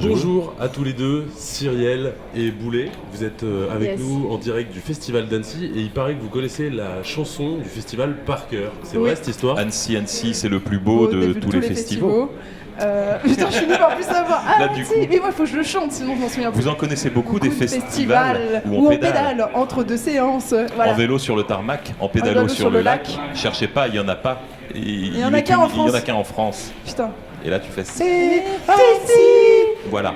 Bonjour à tous les deux, Cyrielle et Boulet. Vous êtes avec nous en direct du Festival d'Annecy et il paraît que vous connaissez la chanson du festival par cœur. C'est vrai cette histoire? Annecy, c'est le plus beau de tous les festivals. Putain, je finis par plus savoir. Ah, Là, Annecy, mais moi il faut que je le chante, sinon je m'en souviens plus. Vous en connaissez beaucoup des festivals où on pédale entre deux séances. Voilà. En vélo sur le tarmac, en pédalo sur le lac. Cherchez pas, il n'y en a pas. Il y en a qu'un en France. Il y en a qu'un en France. Putain. Et là tu fais c'est Voilà.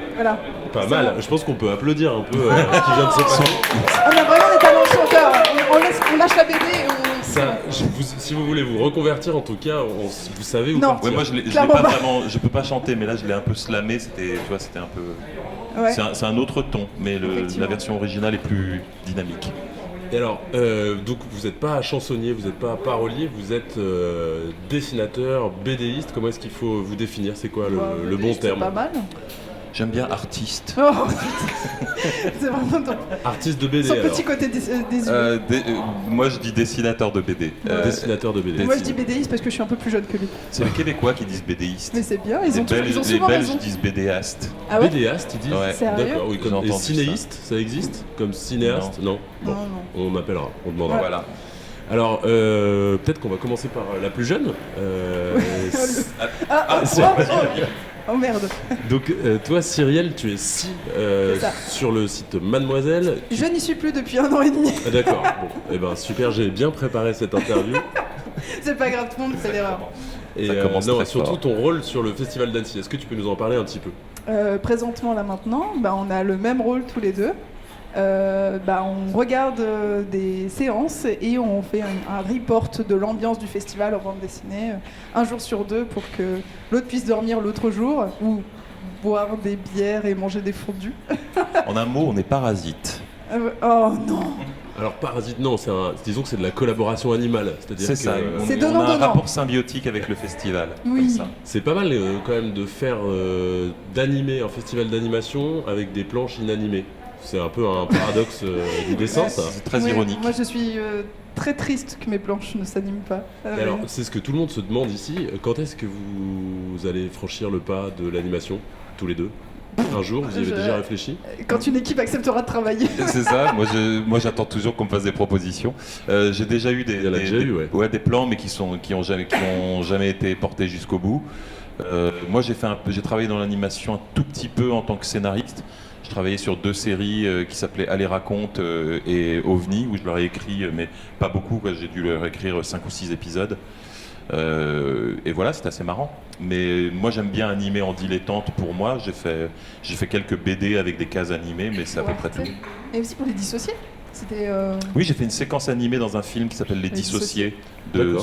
Pas mal, je pense qu'on peut applaudir un peu qui vient de se passer. On a vraiment des talents chanteurs. On lâche la BD et on... Ça, si vous voulez vous reconvertir en tout cas, vous savez où partir. Ouais, moi je l'ai pas vraiment, je peux pas chanter, mais là je l'ai un peu slamé, c'était un peu... Ouais. C'est un autre ton, mais la version originale est plus dynamique. Et alors, donc vous n'êtes pas chansonnier, vous n'êtes pas parolier, vous êtes dessinateur, BDiste. Comment est-ce qu'il faut vous définir? C'est quoi le bon terme? C'est pas mal. J'aime bien artiste. Oh, c'est vraiment top. Artiste de BD. Son alors. petit côté des yeux. Moi je dis dessinateur de BD. Dessinateur de BD. Moi je dis BDiste parce que je suis un peu plus jeune que lui. C'est les Québécois qui disent BDiste. Mais c'est bien, ils ont Les souvent Belges raison. disent BDaste. Ah ouais? BDaste, ils disent. Ouais. Sérieux? D'accord, oui, comme et cinéiste, ça existe? Comme cinéaste? Non. Bon, on m'appellera, on demandera. Ouais. Voilà. Alors, peut-être qu'on va commencer par la plus jeune. Oh merde. Donc, toi, Cyrielle, tu es sur le site Mademoiselle. Je n'y suis plus depuis 1 an et demi. Ah, d'accord. Bon, eh ben super, j'ai bien préparé cette interview. C'est pas grave, tout le monde fait l'erreur. Et ça commence très surtout fort. ton rôle sur le Festival d'Annecy. Est-ce que tu peux nous en parler un petit peu? Présentement, là maintenant, on a le même rôle tous les deux. On regarde des séances et on fait un report de l'ambiance du festival en bande dessinée, un jour sur 2 pour que l'autre puisse dormir l'autre jour ou boire des bières et manger des fondus. En un mot, on est parasite. Oh non. Alors parasite, non, disons que c'est de la collaboration animale. C'est ça, c'est on donnant, a un donnant. rapport symbiotique avec le festival. Oui. Comme ça. C'est pas mal quand même de faire d'animer un festival d'animation avec des planches inanimées. C'est un peu un paradoxe du dessin, ça. C'est très ironique. Moi je suis très triste que mes planches ne s'animent pas. Et alors, c'est ce que tout le monde se demande ici. Quand est-ce que vous allez franchir le pas de l'animation, tous les deux? Un jour, vous y avez déjà réfléchi? Quand une équipe acceptera de travailler. C'est ça, moi j'attends toujours qu'on me fasse des propositions. J'ai déjà eu des plans, mais qui ont jamais été portés jusqu'au bout. Moi j'ai travaillé dans l'animation un tout petit peu en tant que scénariste. Je travaillais sur 2 séries qui s'appelaient Allez raconte et OVNI, où je leur ai écrit, mais pas beaucoup, j'ai dû leur écrire 5 ou 6 épisodes. Et voilà, c'est assez marrant. Mais moi j'aime bien animer en dilettante pour moi. J'ai fait quelques BD avec des cases animées, mais c'est à peu près tout. Et aussi pour les dissociés. Oui, j'ai fait une séquence animée dans un film qui s'appelle Les Dissociés du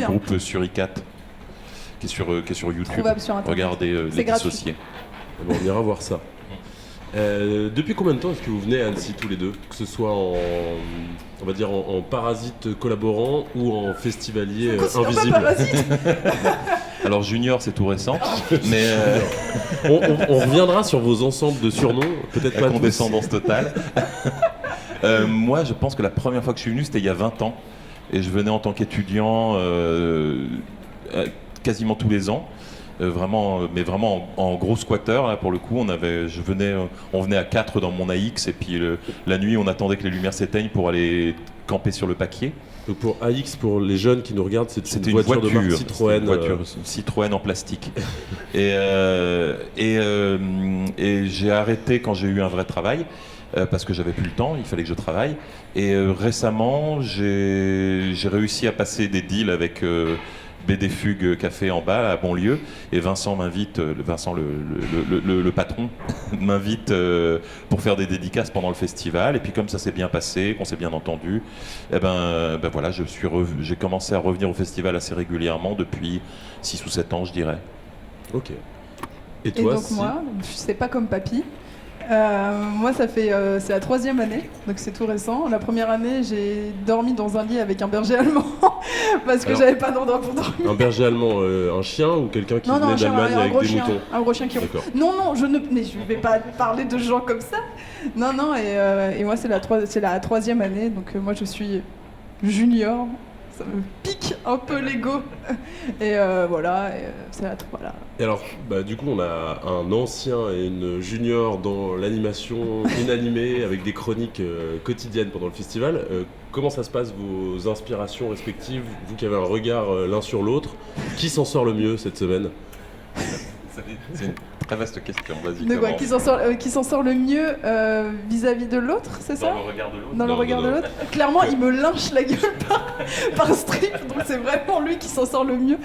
groupe Suricat, qui est sur YouTube. Trouvable sur Internet. Regardez Les Dissociés. Bon, on ira voir ça. Depuis combien de temps est-ce que vous venez à Annecy tous les deux? Que ce soit en parasite collaborant ou en festivalier invisible. Alors Junior, c'est tout récent, mais on reviendra sur vos ensembles de surnoms, peut-être pas condescendance totale. Moi, je pense que la première fois que je suis venu, c'était il y a 20 ans, et je venais en tant qu'étudiant quasiment tous les ans. Vraiment en gros squatter là pour le coup. On venait à 4 dans mon AX et puis la nuit on attendait que les lumières s'éteignent pour aller camper sur le Paquier. Donc pour AX, pour les jeunes qui nous regardent, c'était une voiture de marque Citroën. Une Citroën en plastique. et j'ai arrêté quand j'ai eu un vrai travail. Parce que j'avais plus le temps, il fallait que je travaille. Et récemment, j'ai réussi à passer des deals avec BD Fugue Café en bas à Bonlieu, et Vincent m'invite, le patron m'invite pour faire des dédicaces pendant le festival. Et puis comme ça s'est bien passé, qu'on s'est bien entendu, et ben voilà, j'ai commencé à revenir au festival assez régulièrement depuis 6 ou 7 ans, je dirais. Ok. Et toi, donc moi, c'est pas comme papy. Moi, c'est la 3e année, donc c'est tout récent. La première année, j'ai dormi dans un lit avec un berger allemand parce que j'avais pas d'endroit pour dormir. Un berger allemand, un chien ou quelqu'un qui venait d'Allemagne avec des moutons? Un gros chien qui ronfle. Non, mais je vais pas parler de gens comme ça. Non, et moi, c'est la 3e année, donc moi, je suis junior. ça me pique un peu l'ego. Et voilà, c'est la troupe. Voilà. Et alors, du coup, on a un ancien et une junior dans l'animation inanimée avec des chroniques quotidiennes pendant le festival. Comment ça se passe, vos inspirations respectives, vous qui avez un regard l'un sur l'autre? Qui s'en sort le mieux cette semaine? C'est une très vaste question, vas-y. De quoi, qui s'en sort le mieux vis-à-vis de l'autre, c'est ça? Dans le regard de l'autre. Dans le regard de l'autre. Clairement, il me lynche la gueule par strip, donc c'est vraiment lui qui s'en sort le mieux.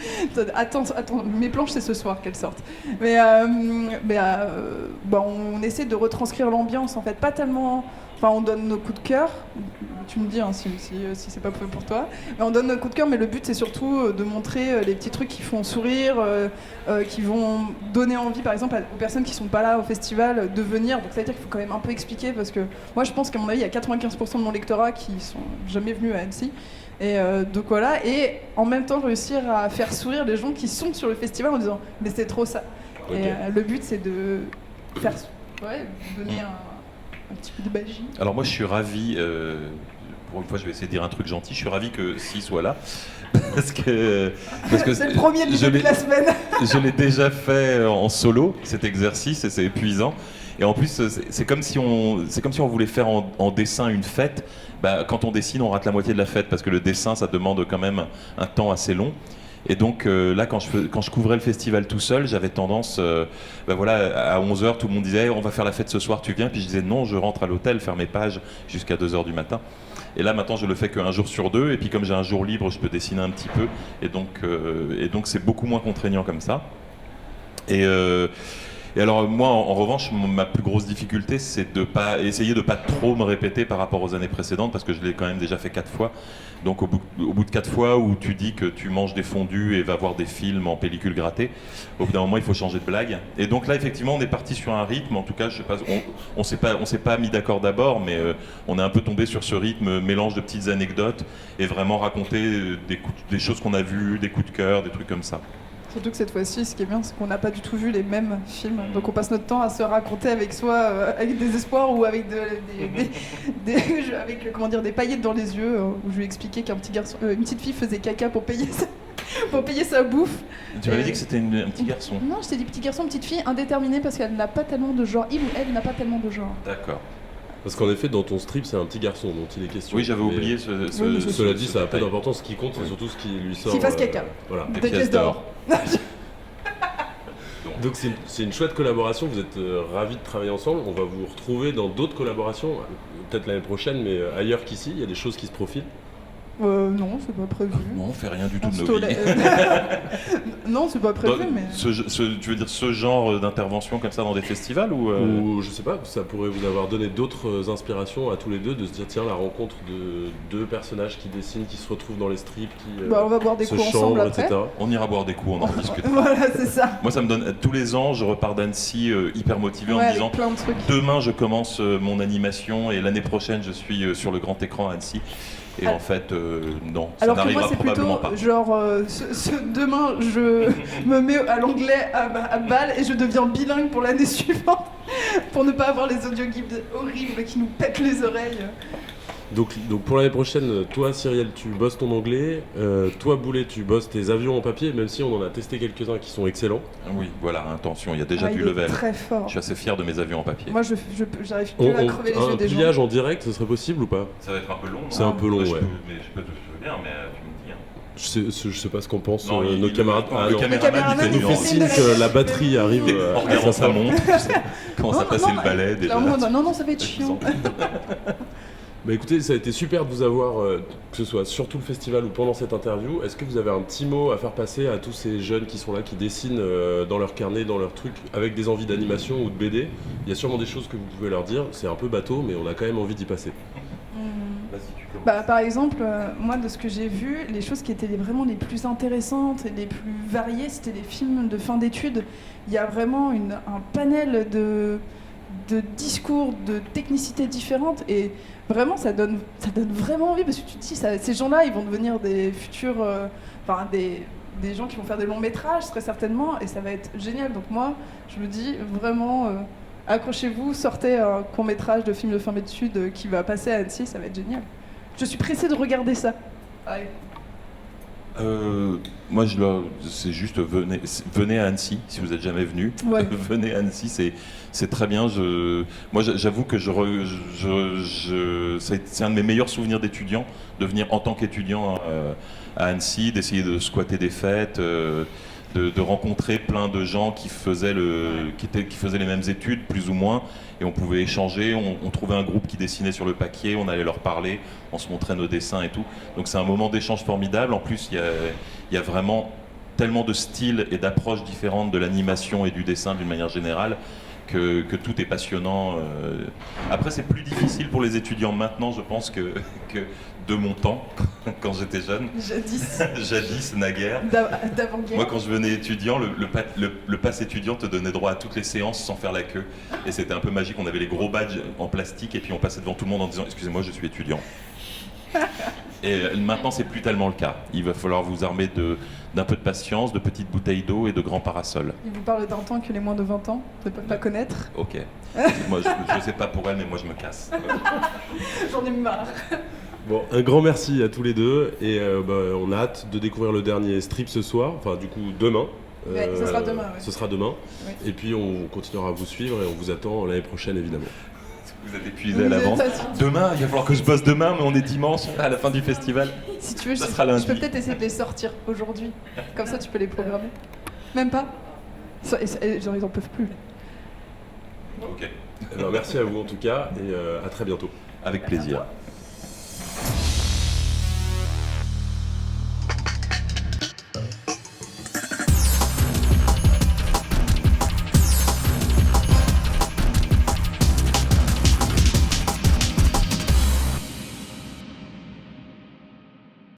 Attends, mes planches, c'est ce soir qu'elles sortent. Mais on essaie de retranscrire l'ambiance, en fait, pas tellement... Enfin, on donne nos coups de cœur, tu me dis hein, si c'est pas pour toi, mais on donne nos coups de cœur, mais le but c'est surtout de montrer les petits trucs qui font sourire, qui vont donner envie par exemple aux personnes qui sont pas là au festival de venir, donc ça veut dire qu'il faut quand même un peu expliquer, parce que moi je pense qu'à mon avis il y a 95% de mon lectorat qui sont jamais venus à Annecy, et donc voilà, et en même temps réussir à faire sourire les gens qui sont sur le festival en disant mais c'est trop ça, okay. Et le but c'est de faire donner un petit peu de magie. Alors moi je suis ravi, pour une fois je vais essayer de dire un truc gentil, je suis ravi que s'il soit là, parce que c'est le premier de la semaine. Je l'ai déjà fait en solo, cet exercice, et c'est épuisant. Et en plus c'est comme si on voulait faire en dessin une fête. Quand on dessine on rate la moitié de la fête, parce que le dessin ça demande quand même un temps assez long. Et donc là, quand je couvrais le festival tout seul, j'avais tendance, à 11h, tout le monde disait on va faire la fête ce soir, tu viens? Puis je disais non, je rentre à l'hôtel, faire mes pages jusqu'à 2h du matin. Et là, maintenant, je le fais qu'un jour sur deux. Et puis comme j'ai un jour libre, je peux dessiner un petit peu. Et donc c'est beaucoup moins contraignant comme ça. Et alors moi, en revanche, ma plus grosse difficulté, c'est de essayer de pas trop me répéter par rapport aux années précédentes, parce que je l'ai quand même déjà fait 4 fois. Donc au bout de 4 fois où tu dis que tu manges des fondus et vas voir des films en pellicule grattée, au bout d'un moment, il faut changer de blague. Et donc là, effectivement, on est parti sur un rythme. En tout cas, je sais pas, on s'est pas mis d'accord d'abord, mais on est un peu tombé sur ce rythme, mélange de petites anecdotes et vraiment raconter des choses qu'on a vues, des coups de cœur, des trucs comme ça. Surtout que cette fois-ci, ce qui est bien, c'est qu'on n'a pas du tout vu les mêmes films. Donc on passe notre temps à se raconter avec avec des espoirs ou avec des paillettes dans les yeux. Où je lui ai expliqué qu'un petit garçon, une petite fille faisait caca pour payer sa bouffe. Tu m'avais dit que c'était un petit garçon. Non, je t'ai dit petit garçon, petite fille, indéterminée parce qu'elle n'a pas tellement de genre. Il ou elle n'a pas tellement de genre. D'accord. Parce qu'en effet, dans ton strip, c'est un petit garçon dont il est question. Oui, j'avais oublié cela dit, ça a peu d'importance. Ce qui compte, c'est surtout ce qui lui sort. S'il fasse caca. Voilà. Des pièces d'or. Donc c'est une chouette collaboration, vous êtes ravis de travailler ensemble. On va vous retrouver dans d'autres collaborations, peut-être l'année prochaine, mais ailleurs qu'ici. Il y a des choses qui se profilent. Non, c'est pas prévu. Non, on fait rien du tout de nos vies. Non, c'est pas prévu, mais... Tu veux dire ce genre d'intervention comme ça dans des festivals ou je sais pas, ça pourrait vous avoir donné d'autres inspirations à tous les deux, de se dire tiens, la rencontre de deux personnages qui dessinent, qui se retrouvent dans les strips, qui on va boire des coups ensemble après. Etc. On ira boire des coups, on en discute. Voilà, c'est ça. Moi, ça me donne... Tous les ans, je repars d'Annecy hyper motivé en me disant demain, je commence mon animation et l'année prochaine, je suis sur le grand écran à Annecy. Et en fait, non, ça n'arrivera probablement pas. Genre, demain, je me mets à l'anglais à Bâle et je deviens bilingue pour l'année suivante, pour ne pas avoir les audio-guides horribles qui nous pètent les oreilles. Donc pour l'année prochaine, toi Cyrielle, tu bosses ton anglais, toi Boulet, tu bosses tes avions en papier, même si on en a testé quelques-uns qui sont excellents. Oui, voilà, attention, il y a déjà du level. Très fort. Je suis assez fier de mes avions en papier. Moi, j'arrive plus à crever les yeux des gens. Un pliage en direct, ce serait possible ou pas? Ça va être un peu long. C'est un peu long, ouais. Je peux bien, mais tu me dis. Je sais pas ce qu'en pensent nos camarades. Le caméraman, il nous fait signe que la batterie arrive. En regardant sa montre, comment ça passe le balai déjà. Non, ça va être chiant. Bah écoutez, ça a été super de vous avoir, que ce soit sur tout le festival ou pendant cette interview. Est-ce que vous avez un petit mot à faire passer à tous ces jeunes qui sont là, qui dessinent dans leur carnet, dans leur truc, avec des envies d'animation ou de BD? Il y a sûrement des choses que vous pouvez leur dire, c'est un peu bateau, mais on a quand même envie d'y passer. Par exemple, moi de ce que j'ai vu, les choses qui étaient vraiment les plus intéressantes et les plus variées, c'était les films de fin d'études. Il y a vraiment un panel de discours, de technicités différentes, et vraiment ça donne vraiment envie, parce que tu te dis, ces gens-là, ils vont devenir des futurs, des gens qui vont faire des longs métrages très certainement, et ça va être génial. Donc moi, je me dis vraiment, accrochez-vous, sortez un court métrage de film de fin d'études qui va passer à Annecy, ça va être génial. Je suis pressée de regarder ça. Ouais. Moi, c'est juste venez à Annecy si vous n'êtes jamais venu. Ouais. Venez à Annecy, c'est très bien. Moi, j'avoue que c'est un de mes meilleurs souvenirs d'étudiant, de venir en tant qu'étudiant à Annecy, d'essayer de squatter des fêtes, de rencontrer plein de gens qui faisaient les mêmes études, plus ou moins, et on pouvait échanger. On trouvait un groupe qui dessinait sur le papier, on allait leur parler, on se montrait nos dessins et tout. Donc c'est un moment d'échange formidable. En plus, il y a vraiment tellement de styles et d'approches différentes de l'animation et du dessin d'une manière générale que tout est passionnant. Après, c'est plus difficile pour les étudiants maintenant, je pense, que de mon temps, quand j'étais jeune. Jadis, naguère. D'avant-guerre. Moi, quand je venais étudiant, le pass étudiant te donnait droit à toutes les séances sans faire la queue. Et c'était un peu magique. On avait les gros badges en plastique et puis on passait devant tout le monde en disant « Excusez-moi, je suis étudiant ». Et maintenant, c'est plus tellement le cas. Il va falloir vous armer d'un peu de patience, de petites bouteilles d'eau et de grands parasols. Il vous parle d'un temps que les moins de 20 ans ne peuvent pas connaître. Ok. Moi, je sais pas pour elle, mais moi, je me casse. J'en ai marre. Bon, un grand merci à tous les deux et on a hâte de découvrir le dernier strip ce soir, enfin du coup demain. Ouais, ce sera demain. Ouais. Ce sera demain. Ouais. Et puis on continuera à vous suivre et on vous attend l'année prochaine évidemment. Vous êtes épuisé à l'avance. Demain, il va falloir que je bosse demain, mais on est dimanche à la fin du festival. Si tu veux, ça sera lundi. Je peux peut-être essayer de les sortir aujourd'hui. Comme ça, tu peux les programmer. Même pas. Genre, ils en peuvent plus. Ok. Alors, merci à vous en tout cas et à très bientôt. Avec plaisir.